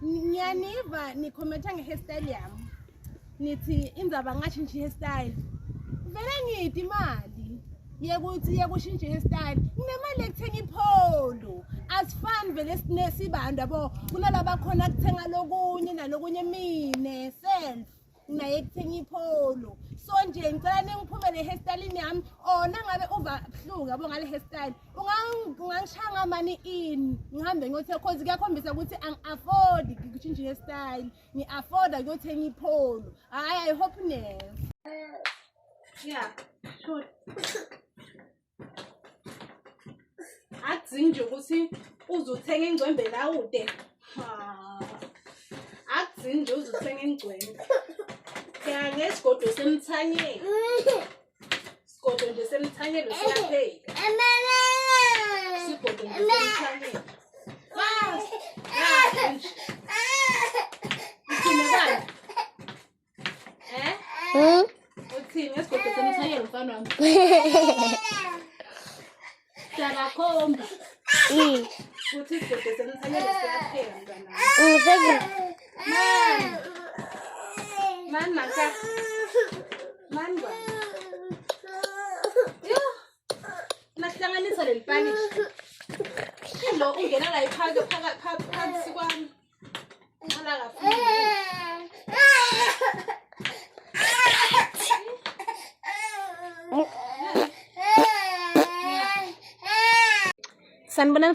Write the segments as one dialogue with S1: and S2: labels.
S1: Ngiyaniva nikhomenta nge-hairstyle yami nithi indzaba ngashintsha i-hairstyle vele ngithi imali yekushintsha i-hairstyle nginemali ekuthenga ipholo asifani vele sibantu yabo kunalaba khona kuthenga lokunye nalokunye mine self naye ekuthenga ipholo so nje ngicela ningiphume le hairstyle yami nangabe uva buhlungu yabo ngale hairstyle ungangishaya ngamani in ngihambe ngiyothe cause kuyakhombisa ukuthi angi-afford ukushintsha i-hairstyle ngi-afforda ukuyothenga ipholo I hope never yeah sure athi nje ukuthi uzothenga ingcwembe la ude athi nje uzothenga ingcwembe kaya ngesigodo semthanyeni sigodo nje semthanyeni siyapheka sigodo nje semthanyeni uthini bani uthini ngesigodo semthanyeni mfana wami siyabakhomba ukuthi isigodo semthanyeni siyapheka mntwana Man maka. Man ba? Yo. Nahlanganisa le Spanish. Hello, ungena la iphaka phakathi kwami. Ngala kafuthi.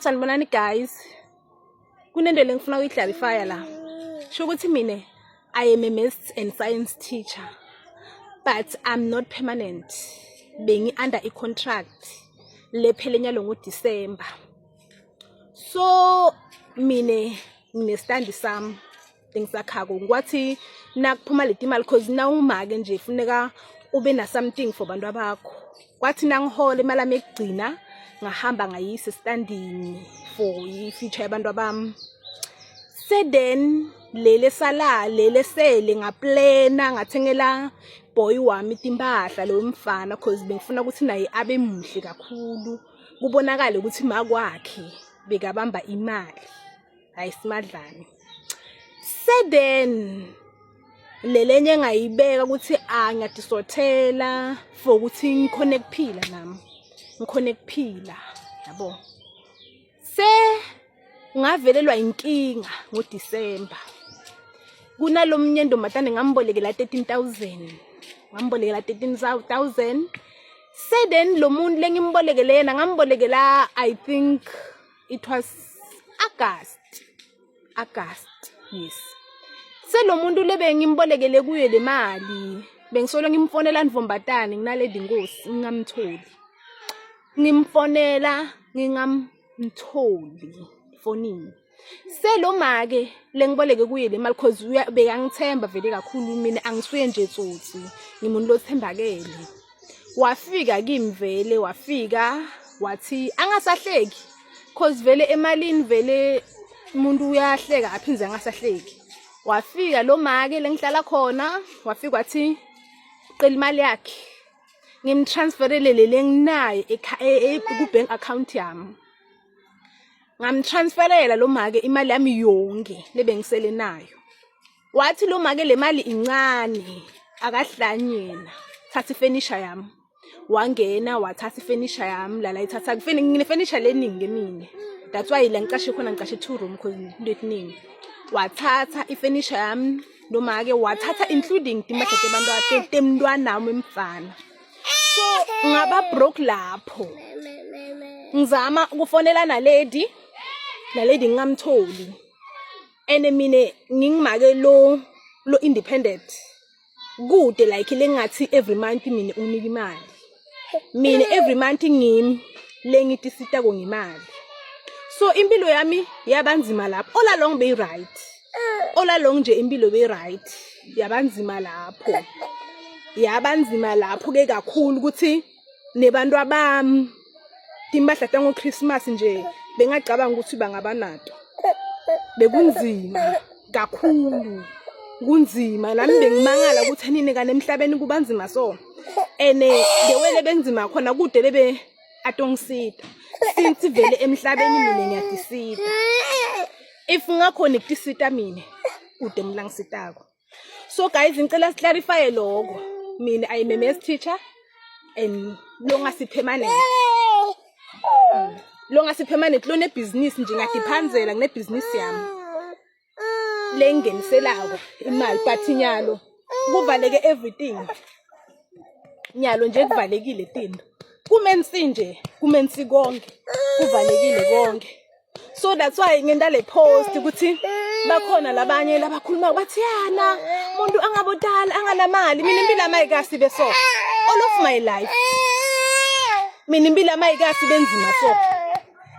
S1: Sanibonani guys. Kunento lengifuna ukuyiclarify la. Sho ukuthi mina I am a maths and science teacher, but I'm not permanent. Being under a contract, lephele nyalo ngoDecember. So mine nginestandi sami ngisakhago ngwathi nakuphuma leti imali cause na umake nje funeka ube na something for bantu abakho. Kwathi nangihola imali ami ekugcina ngahamba ngayisa standini for i-future yabantu abami. Then lele sele ngaplana ngathengela boy wami timpahla lo mfana cause bengifuna ukuthi naye abe muhle kakhulu kubonakala ukuthi makwakhe bekabamba imali ayisimadlane. Then lelenye ngayibeka ukuthi ngiyadisothela for ukuthi ngikhone kuphila nami ngikhone kuphila yabo. Ngavelelwa inkinga ngoDecember. Kunalo mnyendo matane ngambolekela 13,000. Ngambolekela 13,000. Then lo muntu lengimbolekele yena ngambolekela I think it was August. Yes. Lo muntu lebe ngimbolekele kuye le mali. Bengisolo ngimfonela Ndvombatane nginaledi Nkosi ngingamtholi. Ngimfonela ngingamtholi. Fonini. Lo make lengiboleke kuye le mali cause bekangithemba vele kakhulu mina angisuye nje tsotsi ngimuntu lothembakele. Wafika kimi vele wathi angasahleki cause vele emalini vele umuntu uyahleka aphinze angasahleki. Wafika lo make lengihlala khona wafika wathi uqela imali yakhe ngimtransferele le nginayo ku bank account yami. Ngamtransferela lo make imali yami yonke lebengisele nayo. Wathi lo make le mali incane akahlanyena. Thatha ifurniture yami. Wangena wathatha ifurniture yami la ithatha ngifurniture leningi mina. That's why la ngicashe khona ngicashe 2 room cause into eningi. Wathatha ifurniture yami lo make wathatha including timpahla tebantu bakhe temntwana nami emfana. So ngaba broke lapho. Ngizama ukufonela na lady ngingamtholi. Ene mine ngingimake lo independent. Good like lengathi every month mina unika imali. Mina every month ngimi lengithi sitako ngemali. So impilo yami yabanzima lapho. All along be right. All along nje impilo be right. Yabanzima lapho. Yabanzima lapho ke kakhulu ukuthi nebantu abami timbahla ngoChristmas nje bengacabanga ukuthi bangabanato. Bekunzima kakhulu, kunzima nami bengimangala ukuthi nini kana emhlabeni kubanzima so. Ngewele benzima khona kude lebe atongisida. Since vele emhlabeni mina ngiyadisida. If ngakhona ukutisita mina kude mlangisitako. So guys, ngicela clarify lokho. Mina I am a maths teacher and long as permanent. Long as permanent lo ne business nje ngadiphanzela ngine business yami. Lengeniselayo imali but nyalo kuvaleke everything. Nyalo nje kuvalekile tinto. Kumensi nje, kumensi konke. Kuvalekile konke. So that's why ngenda le post ukuthi bakhona labanye labakhuluma bathi yana umuntu angabodala anganamali. Mina impilo amayikasi beso all of my life. Mina impilo amayikasi benzima so.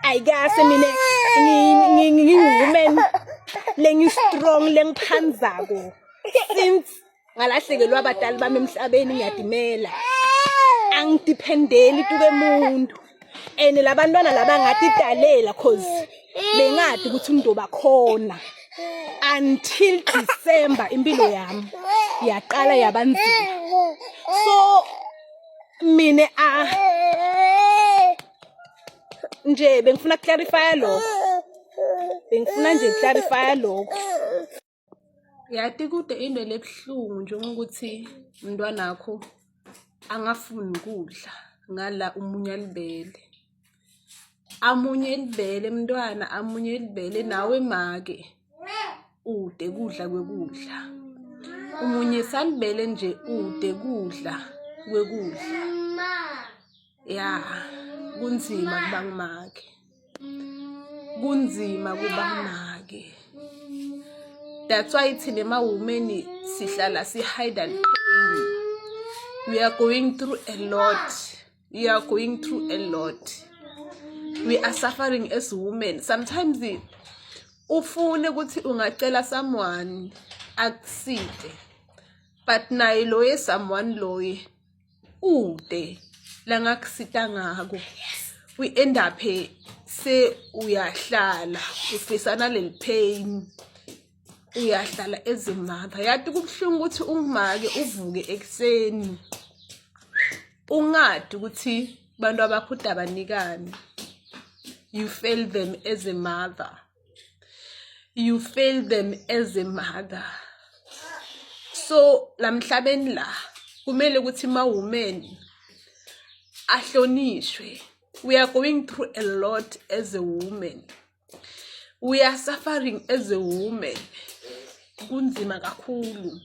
S1: Ayikase mina nginguwoman lengi strong lengiphanzako. Since ngalahlekelwa abadala bami emhlabeni ngiyadimela. Angidependeli tuke umuntu. Labantwana labangathi dalela cause bengathi ukuthi ndoba khona until December impilo yami yaqala yabanzima. So mina nje bengifuna clarify lokho. Bengifuna nje clarify lokho. Yathi kude into lebhlungu njengokuthi umntwana wakho angafuni ukudla ngala umunye alibele. Amunye libele mntwana amunye libele nawe make ude kudla kwekudla. Umunye salibele nje ude kudla kwekudla. Ya kunzima kuba ngimake. Kunzima kuba ngimake. That's why thina ema women sihlala si hide and pain. We are going through a lot. We are going through a lot. We are suffering as women. Sometimes ufune ukuthi ungacela someone akuside. But naye loye someone loye ude la ngakusita ngako. We end up se uyahlala ufisana leli pain. Uyahlala ezimava. Yathi kubhlungu ukuthi ungimake uvuke ekseni. Ungadi ukuthi bantu abakhuda abanikani. You fail them as a mother. You fail them as a mother. So lamhlabeni la kumele ukuthi ma women ahlonishwe. We are going through a lot as a woman. We are suffering as a woman. Kunzima kakhulu.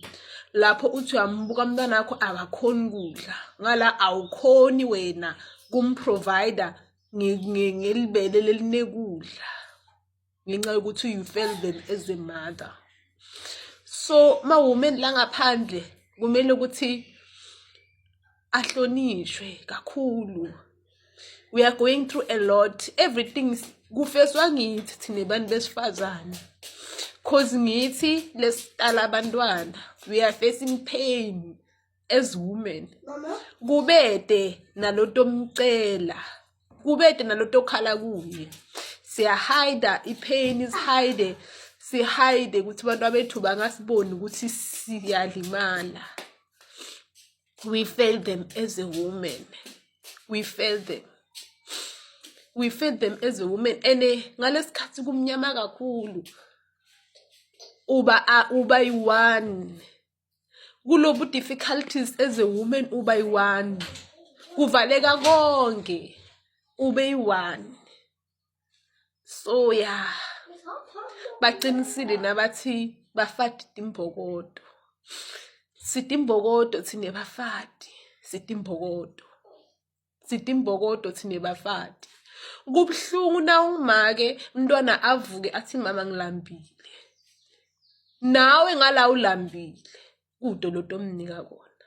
S1: Lapho uthi uyambuka umntwana wakho akakhoni kudla. Ngala awukhoni wena kumprovider ngelibele lelinekudla. Ngenxa yokuthi you fail them as a mother. So ma women la ngaphandle kumele ukuthi ahlonishwe kakhulu. We are going through a lot. Everything kufeswa ngithi thina bantu besifazane. Cause ngithi lesitala abantwana. We are facing pain as women. Kubede naloto mcela. Kubede naloto khala kuye. Siya hide ipain is hide. Si hide ukuthi abantu abethu bangasiboni ukuthi siyalimala. We fail them as a woman. We fail them. We fail them as a woman. Ngalesikhathi kumnyama kakhulu. Uba yi-one. Kulobu difficulties as a woman uba yi-one. Kuvaleka konke. Ube yi-one. So yeah. Baqinisile nabathi bafati timbokodo. Sitimbokodo thine bafati. Sitimbokodo. Sitimbokodo thine bafati. Kubhlungu na umake umntwana avuke athi mama ngilambile. Nawe ngala ulambile. Kude lotomnika kona.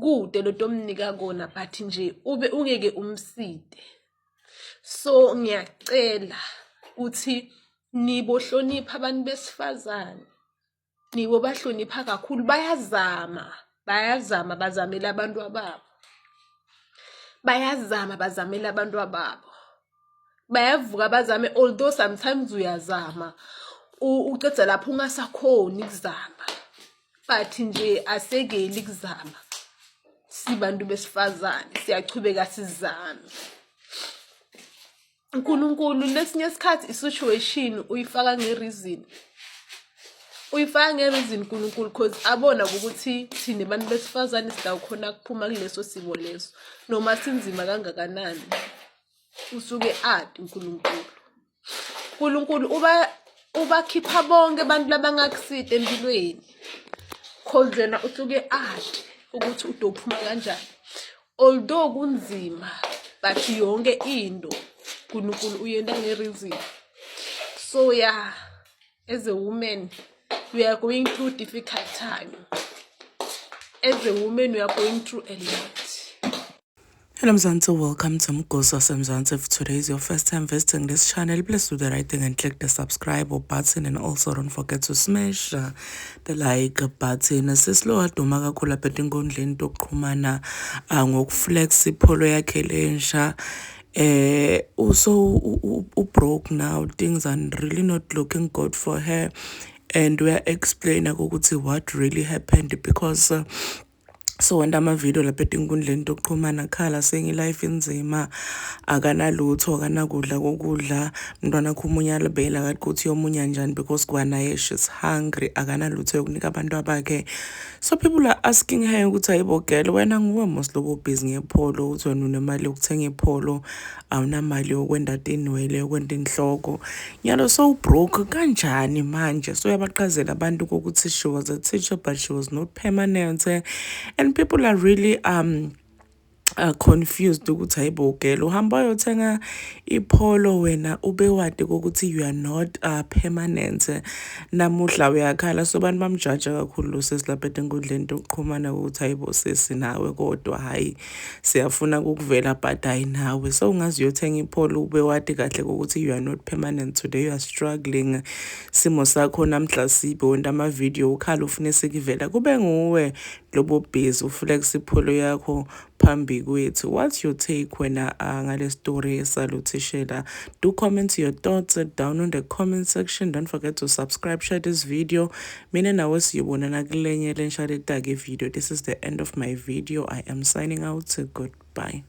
S1: Kude lotomnika kona but nje ube ungeke umside. So ngiyacela uthi nibohlonipha abantu besifazane. Nibo bahlonipha kakhulu bayazama bazamela abantu ababo. bayazama bazamela abantu ababo, bayavuka bazame, although sometimes uyazama uceda lapho ungasakhoni ukuzama, but nje asekeli ukuzama. Sibantu besifazane siyachubeka sizame. uNkulunkulu lesinye isikhathi isituation uyifaka ngereason, uNkulunkulu, because abona ukuthi thina abantu besifazane sidawukhona kuphuma kuleso simo leso noma sinzima kangakanani. Usuke adi uNkulunkulu ubakhipha bonke abantu labangakusida empilweni, cause yena usuke adi ukuthi udophuma kanjani, although kunzima, but yonke into uNkulunkulu uyenda ngereason. So yeah, as a woman we are going through difficult time. As a woman we are going through a lot.
S2: Hello Mzansi, welcome to Mgosi Mzansi. If today is your first time visiting this channel, please do the right thing and click the subscribe button, and also don't forget to smash the like button. Sislo aduma kakhulu apha enkundleni yokuxhumana ngokuflex ipolo yakhe lensha. Also broke now, things are really not looking good for her, and we are explaining what really happened, because so wenda ama-video lapha enkundleni yokuxhumana khala life inzima, akanalutho, akanakudla kokudla, mntwana akho umunye alibela kathi kuthi yomunya njani because kwanaye she's hungry, akanalutho yokunika abantu abakhe. So people are asking her ukuthi hayibo girl, wena nguwe mos lobo busy ngepholo, uthi wena unemali yokuthenga ipholo, awunamali yokwenda tinwele, yokwenda inhloko, nyalo so broke kanjani manje. So uyabaqhazela abantu ukuthi she was a teacher but she was not permanent, and people are really confused ukuthi hayibo girl, uhamba uyothenga ipholo wena ube wadi ukuthi you are not permanent, namuhla uyakhala. So abantu bamjaja kakhulu sesilapha enkundleni yokuxhumana ukuthi hayibo sesi nawe, kodwa hayi siyafuna ukuvela but hayi nawe. So ungazi uyothenga ipholo ube wadi kahle ukuthi you are not permanent, today you are struggling, simo sakho namhla sibe, wenda ama-video ukhala ufune sekivela kube nguwe lobo busy uflex ipholo yakho phambi kwethu. What's your take wena ngale story esaluthishela? Do comment your thoughts down in the comment section. Don't forget to subscribe, share this video. Mina nawe siyobonana kulenye lensha letake video. This is the end of my video. I am signing out. Goodbye.